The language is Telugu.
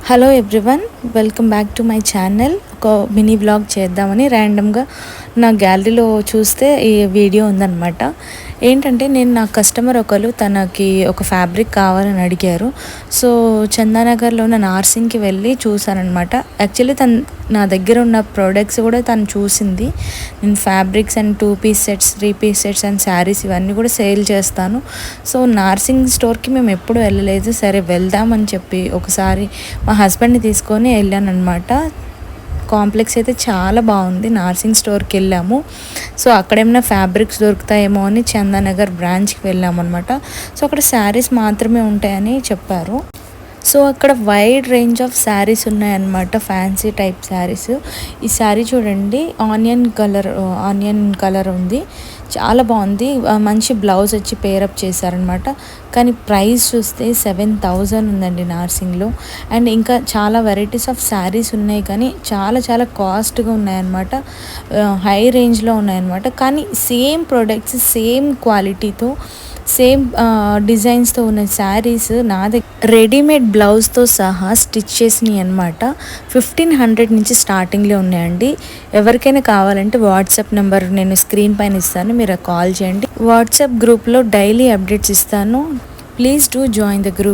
Hello everyone, welcome back to my channel. ఒక మినీ వ్లాగ్ చేద్దామని ర్యాండమ్గా నా గ్యాలరీలో చూస్తే ఈ వీడియో ఉందన్నమాట. ఏంటంటే నేను నా కస్టమర్ ఒకరు తనకి ఒక ఫ్యాబ్రిక్ కావాలని అడిగారు. సో చందానగర్లో ఉన్న నార్సింగ్కి వెళ్ళి చూసానమాట. యాక్చువల్లీ నా దగ్గర ఉన్న ప్రోడక్ట్స్ కూడా తను చూసింది. నేను fabrics and 2 piece sets, 3 piece sets and saris ఇవన్నీ కూడా సేల్ చేస్తాను. సో నార్సింగ్ స్టోర్కి మేము ఎప్పుడు వెళ్ళలేదు. సరే వెళ్దామని చెప్పి ఒకసారి మా హస్బెండ్ని తీసుకొని వెళ్ళాను అనమాట. కాంప్లెక్స్ అయితే చాలా బాగుంది. నార్సింగ్ స్టోర్కి వెళ్ళాము. సో అక్కడ ఏమైనా ఫ్యాబ్రిక్స్ దొరుకుతాయేమో అని చందానగర్ బ్రాంచ్కి వెళ్ళాము అనమాట. సో అక్కడ శారీస్ మాత్రమే ఉంటాయని చెప్పారు. సో అక్కడ వైడ్ రేంజ్ ఆఫ్ శారీస్ ఉన్నాయన్నమాట, ఫ్యాన్సీ టైప్ శారీస్. ఈ శారీ చూడండి, ఆనియన్ కలర్ ఉంది, చాలా బాగుంది. మంచి బ్లౌజ్ వచ్చి పేరప్ చేశారనమాట. కానీ ప్రైస్ చూస్తే 7,000 ఉందండి నార్సింగ్లో. అండ్ ఇంకా చాలా వెరైటీస్ ఆఫ్ శారీస్ ఉన్నాయి, కానీ చాలా చాలా కాస్ట్గా ఉన్నాయన్నమాట. హై రేంజ్లో ఉన్నాయన్నమాట. కానీ సేమ్ ప్రొడక్ట్స్, సేమ్ క్వాలిటీతో, సేమ్ డిజైన్స్తో ఉన్న శారీస్ నా దగ్గర రెడీమేడ్ బ్లౌజ్తో సహా స్టిచ్ చేసినాయి అనమాట. 1,500 నుంచి స్టార్టింగ్లో ఉన్నాయండి. ఎవరికైనా కావాలంటే వాట్సాప్ నెంబర్ నేను స్క్రీన్ పైన ఇస్తాను, మీరు కాల్ చేయండి. వాట్సాప్ గ్రూప్లో డైలీ అప్డేట్స్ ఇస్తాను. Please do join the group.